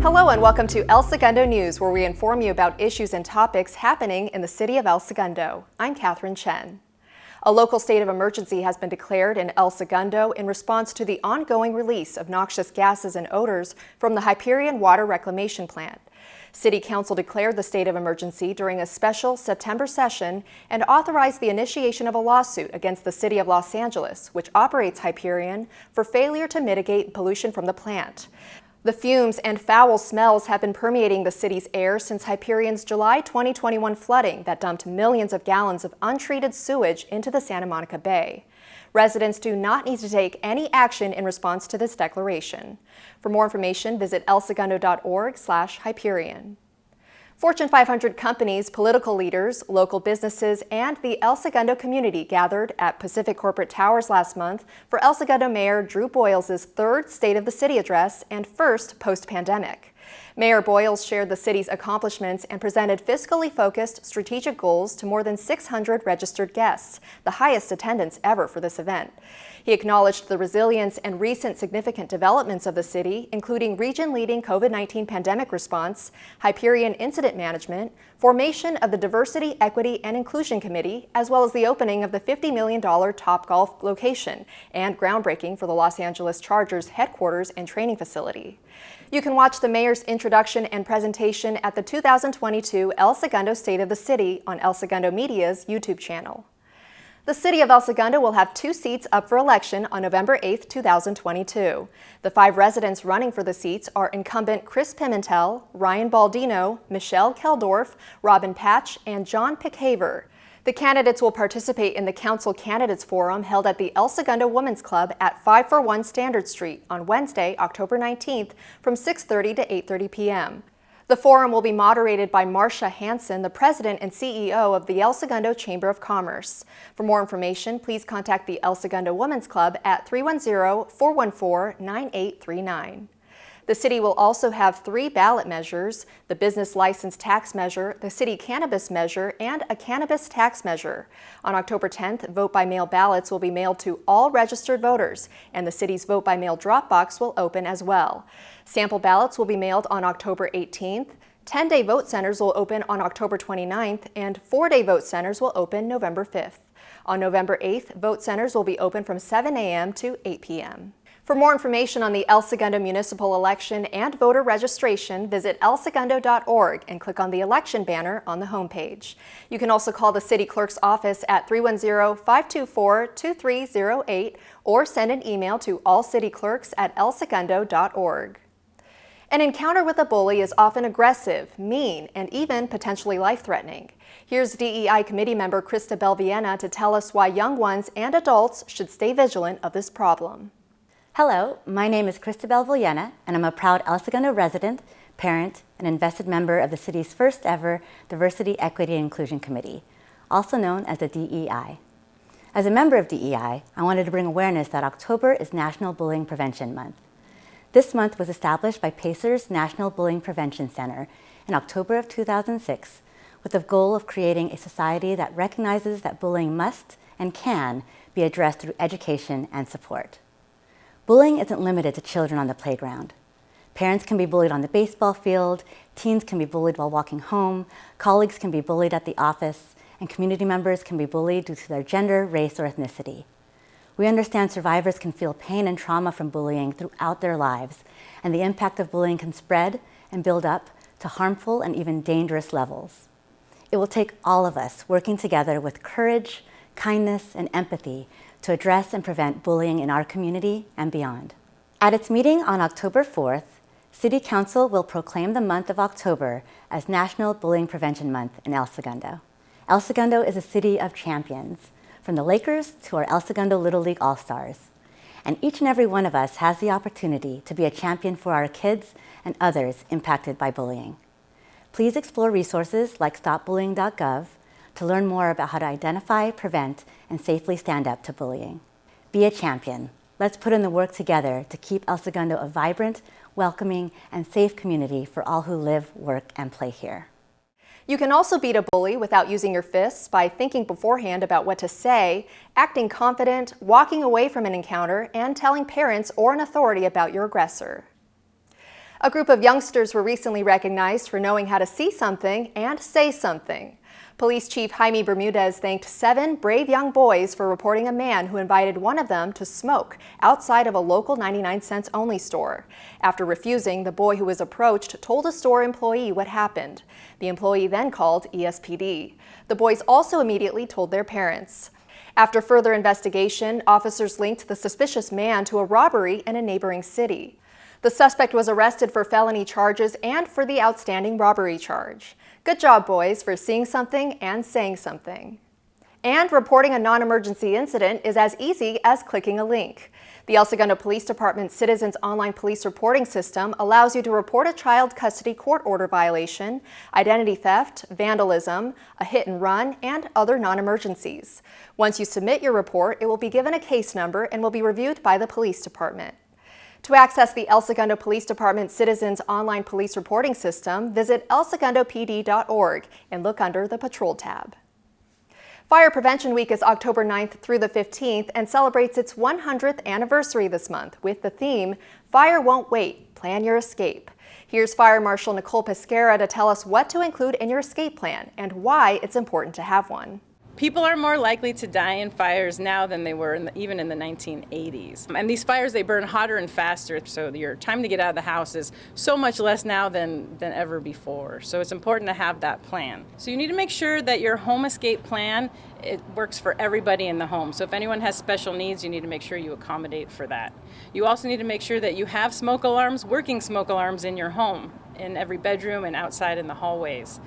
Hello and welcome to El Segundo News, where we inform you about issues and topics happening in the city of El Segundo. I'm Catherine Chen. A local state of emergency has been declared in El Segundo in response to the ongoing release of noxious gases and odors from the Hyperion Water Reclamation Plant. City Council declared the state of emergency during a special September session and authorized the initiation of a lawsuit against the City of Los Angeles, which operates Hyperion, for failure to mitigate pollution from the plant. The fumes and foul smells have been permeating the city's air since Hyperion's July 2021 flooding that dumped millions of gallons of untreated sewage into the Santa Monica Bay. Residents do not need to take any action in response to this declaration. For more information, visit elsegundo.org/Hyperion. Fortune 500 companies, political leaders, local businesses, and the El Segundo community gathered at Pacific Corporate Towers last month for El Segundo Mayor Drew Boyles' third State of the City address and first post-pandemic. Mayor Boyles shared the city's accomplishments and presented fiscally focused strategic goals to more than 600 registered guests, the highest attendance ever for this event. He acknowledged the resilience and recent significant developments of the city, including region-leading COVID-19 pandemic response, Hyperion incident management, formation of the Diversity, Equity, and Inclusion Committee, as well as the opening of the $50 million Topgolf location and groundbreaking for the Los Angeles Chargers headquarters and training facility. You can watch the mayor's introduction and presentation at the 2022 El Segundo State of the City on El Segundo Media's YouTube channel. The City of El Segundo will have 2 seats up for election on November 8, 2022. The 5 residents running for the seats are incumbent Chris Pimentel, Ryan Baldino, Michelle Keldorf, Robin Patch, and John Pickhaver. The candidates will participate in the Council Candidates Forum held at the El Segundo Women's Club at 541 Standard Street on Wednesday, October 19th from 6:30 to 8:30 p.m. The forum will be moderated by Marcia Hansen, the president and CEO of the El Segundo Chamber of Commerce. For more information, please contact the El Segundo Women's Club at 310-414-9839. The city will also have 3 ballot measures: the business license tax measure, the city cannabis measure, and a cannabis tax measure. On October 10th, vote-by-mail ballots will be mailed to all registered voters, and the city's vote-by-mail drop box will open as well. Sample ballots will be mailed on October 18th. 10-day vote centers will open on October 29th, and 4-day vote centers will open November 5th. On November 8th, vote centers will be open from 7 a.m. to 8 p.m. For more information on the El Segundo municipal election and voter registration, visit elsegundo.org and click on the election banner on the homepage. You can also call the city clerk's office at 310-524-2308 or send an email to allcityclerks@elsegundo.org. An encounter with a bully is often aggressive, mean, and even potentially life-threatening. Here's DEI committee member Krista Belviena to tell us why young ones and adults should stay vigilant of this problem. Hello, my name is Krista Belviena, and I'm a proud El Segundo resident, parent, and invested member of the city's first ever Diversity, Equity, and Inclusion Committee, also known as the DEI. As a member of DEI, I wanted to bring awareness that October is National Bullying Prevention Month. This month was established by Pacer's National Bullying Prevention Center in October of 2006 with the goal of creating a society that recognizes that bullying must and can be addressed through education and support. Bullying isn't limited to children on the playground. Parents can be bullied on the baseball field, teens can be bullied while walking home, colleagues can be bullied at the office, and community members can be bullied due to their gender, race, or ethnicity. We understand survivors can feel pain and trauma from bullying throughout their lives, and the impact of bullying can spread and build up to harmful and even dangerous levels. It will take all of us working together with courage, kindness, and empathy to address and prevent bullying in our community and beyond. At its meeting on October 4th, City Council will proclaim the month of October as National Bullying Prevention Month in El Segundo. El Segundo is a city of champions, from the Lakers to our El Segundo Little League All-Stars. And each and every one of us has the opportunity to be a champion for our kids and others impacted by bullying. Please explore resources like stopbullying.gov to learn more about how to identify, prevent, and safely stand up to bullying. Be a champion. Let's put in the work together to keep El Segundo a vibrant, welcoming, and safe community for all who live, work, and play here. You can also beat a bully without using your fists by thinking beforehand about what to say, acting confident, walking away from an encounter, and telling parents or an authority about your aggressor. A group of youngsters were recently recognized for knowing how to see something and say something. Police Chief Jaime Bermudez thanked 7 brave young boys for reporting a man who invited one of them to smoke outside of a local 99-cents only store. After refusing, the boy who was approached told a store employee what happened. The employee then called ESPD. The boys also immediately told their parents. After further investigation, officers linked the suspicious man to a robbery in a neighboring city. The suspect was arrested for felony charges and for the outstanding robbery charge. Good job, boys, for seeing something and saying something. And reporting a non-emergency incident is as easy as clicking a link. The El Segundo Police Department Citizens Online Police Reporting System allows you to report a child custody court order violation, identity theft, vandalism, a hit and run, and other non-emergencies. Once you submit your report, it will be given a case number and will be reviewed by the police department. To access the El Segundo Police Department Citizens Online Police Reporting System, visit elsegundopd.org and look under the Patrol tab. Fire Prevention Week is October 9th through the 15th and celebrates its 100th anniversary this month with the theme, Fire Won't Wait, Plan Your Escape. Here's Fire Marshal Nicole Pesquera to tell us what to include in your escape plan and why it's important to have one. People are more likely to die in fires now than they were even in the 1980s. And these fires, they burn hotter and faster, so your time to get out of the house is so much less now than ever before. So it's important to have that plan. So you need to make sure that your home escape plan, it works for everybody in the home. So if anyone has special needs, you need to make sure you accommodate for that. You also need to make sure that you have smoke alarms, working smoke alarms in your home, in every bedroom and outside in the hallways.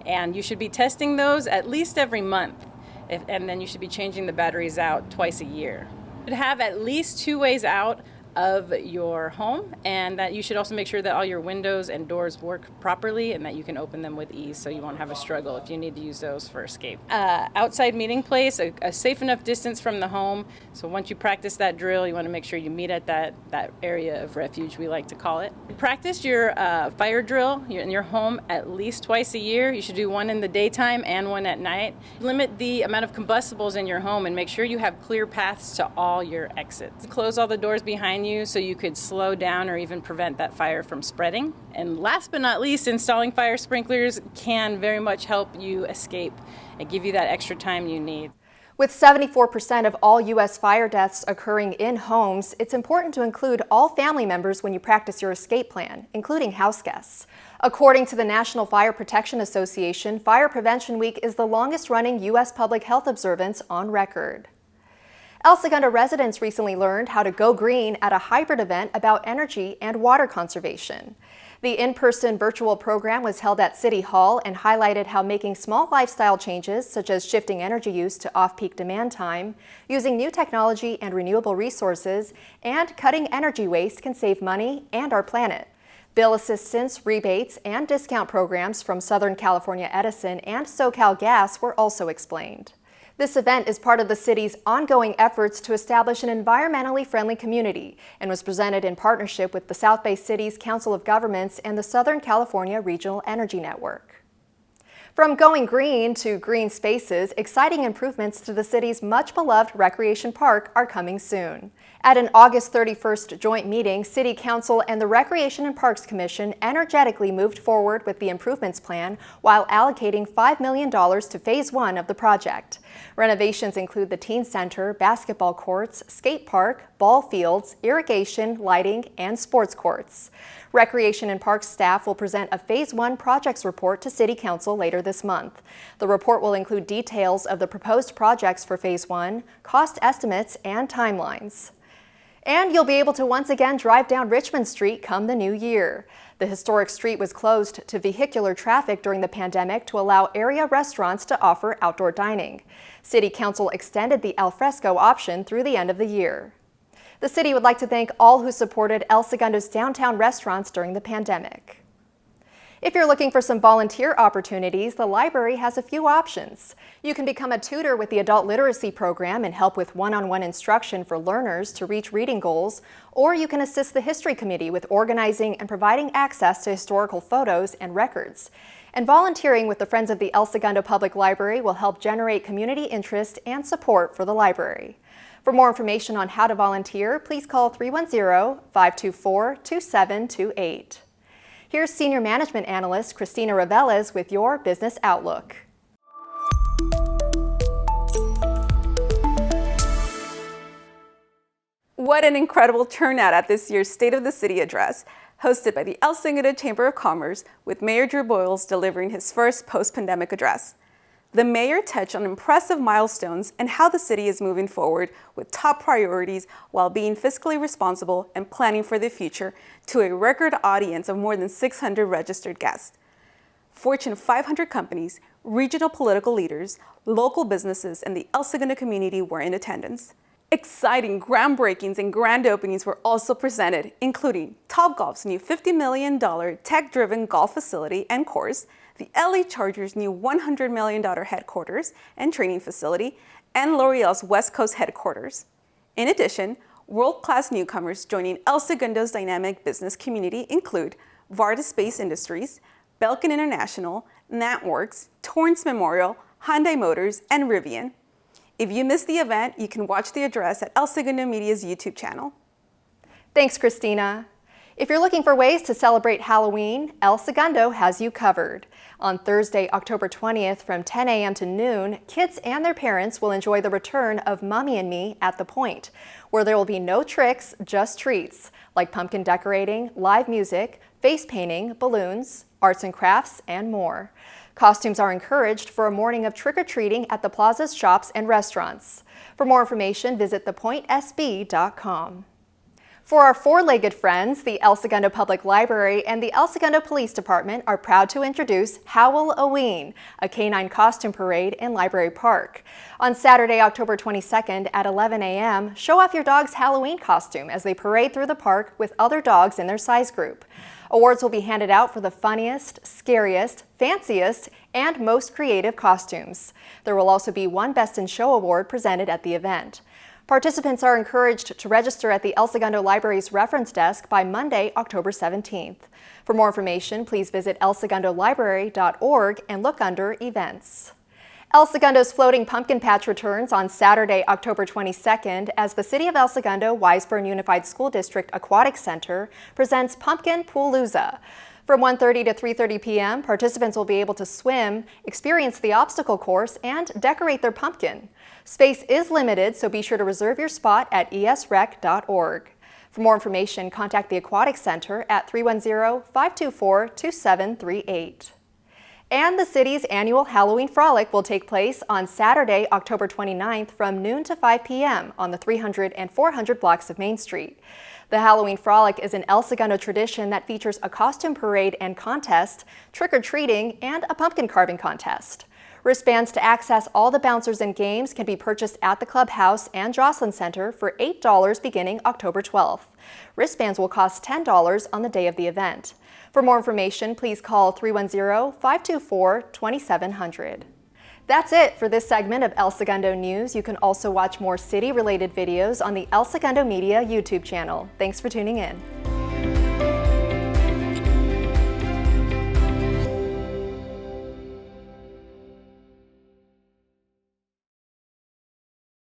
And you should be testing those at least every month. And then you should be changing the batteries out twice a year. You should have at least 2 ways out of your home, and that you should also make sure that all your windows and doors work properly and that you can open them with ease so you won't have a struggle if you need to use those for escape. Outside meeting place, a safe enough distance from the home. So once you practice that drill, you want to make sure you meet at that area of refuge, we like to call it. Practice your fire drill in your home at least twice a year. You should do one in the daytime and one at night. Limit the amount of combustibles in your home and make sure you have clear paths to all your exits. Close all the doors behind you so you could slow down or even prevent that fire from spreading. And last but not least, installing fire sprinklers can very much help you escape and give you that extra time you need. With 74% of all U.S. fire deaths occurring in homes, it's important to include all family members when you practice your escape plan, including house guests. According to the National Fire Protection Association, Fire Prevention Week is the longest-running U.S. public health observance on record. El Segundo residents recently learned how to go green at a hybrid event about energy and water conservation. The in-person virtual program was held at City Hall and highlighted how making small lifestyle changes, such as shifting energy use to off-peak demand time, using new technology and renewable resources, and cutting energy waste can save money and our planet. Bill assistance, rebates, and discount programs from Southern California Edison and SoCal Gas were also explained. This event is part of the city's ongoing efforts to establish an environmentally friendly community and was presented in partnership with the South Bay City's Council of Governments and the Southern California Regional Energy Network. From going green to green spaces, exciting improvements to the city's much-beloved recreation park are coming soon. At an August 31st joint meeting, City Council and the Recreation and Parks Commission energetically moved forward with the improvements plan while allocating $5 million to Phase 1 of the project. Renovations include the teen center, basketball courts, skate park, ball fields, irrigation, lighting, and sports courts. Recreation and Parks staff will present a Phase 1 projects report to City Council later this month. The report will include details of the proposed projects for Phase 1, cost estimates, and timelines. And you'll be able to once again drive down Richmond Street come the new year. The historic street was closed to vehicular traffic during the pandemic to allow area restaurants to offer outdoor dining. City Council extended the al fresco option through the end of the year. The city would like to thank all who supported El Segundo's downtown restaurants during the pandemic. If you're looking for some volunteer opportunities, the library has a few options. You can become a tutor with the Adult Literacy Program and help with one-on-one instruction for learners to reach reading goals, or you can assist the History Committee with organizing and providing access to historical photos and records. And volunteering with the Friends of the El Segundo Public Library will help generate community interest and support for the library. For more information on how to volunteer, please call 310-524-2728. Here's Senior Management Analyst Christina Raveles with your Business Outlook. What an incredible turnout at this year's State of the City address, hosted by the El Segundo Chamber of Commerce, with Mayor Drew Boyles delivering his first post-pandemic address. The mayor touched on impressive milestones and how the city is moving forward with top priorities while being fiscally responsible and planning for the future to a record audience of more than 600 registered guests. Fortune 500 companies, regional political leaders, local businesses, and the El Segundo community were in attendance. Exciting groundbreakings and grand openings were also presented, including Topgolf's new $50 million tech-driven golf facility and course, the LA Chargers' new $100 million headquarters and training facility, and L'Oreal's West Coast headquarters. In addition, world-class newcomers joining El Segundo's dynamic business community include Varda Space Industries, Belkin International, NatWorks, Torrance Memorial, Hyundai Motors, and Rivian. If you missed the event, you can watch the address at El Segundo Media's YouTube channel. Thanks, Christina. If you're looking for ways to celebrate Halloween, El Segundo has you covered. On Thursday, October 20th from 10 a.m. to noon, kids and their parents will enjoy the return of Mummy and Me at the Point, where there will be no tricks, just treats, like pumpkin decorating, live music, face painting, balloons, arts and crafts, and more. Costumes are encouraged for a morning of trick-or-treating at the plaza's shops and restaurants. For more information, visit thepointsb.com. For our four-legged friends, the El Segundo Public Library and the El Segundo Police Department are proud to introduce Howl-O-Ween, a canine costume parade in Library Park. On Saturday, October 22nd at 11 a.m., show off your dog's Halloween costume as they parade through the park with other dogs in their size group. Awards will be handed out for the funniest, scariest, fanciest, and most creative costumes. There will also be one Best in Show award presented at the event. Participants are encouraged to register at the El Segundo Library's reference desk by Monday, October 17th. For more information, please visit elsegundolibrary.org and look under Events. El Segundo's Floating Pumpkin Patch returns on Saturday, October 22nd as the City of El Segundo Wiseburn Unified School District Aquatic Center presents Pumpkin Poolooza. From 1:30 to 3:30 p.m., participants will be able to swim, experience the obstacle course, and decorate their pumpkin. Space is limited, so be sure to reserve your spot at esrec.org. For more information, contact the Aquatic Center at 310-524-2738. And the city's annual Halloween Frolic will take place on Saturday, October 29th from noon to 5 p.m. on the 300 and 400 blocks of Main Street. The Halloween Frolic is an El Segundo tradition that features a costume parade and contest, trick-or-treating, and a pumpkin carving contest. Wristbands to access all the bouncers and games can be purchased at the Clubhouse and Jocelyn Center for $8 beginning October 12th. Wristbands will cost $10 on the day of the event. For more information, please call 310-524-2700. That's it for this segment of El Segundo News. You can also watch more city-related videos on the El Segundo Media YouTube channel. Thanks for tuning in.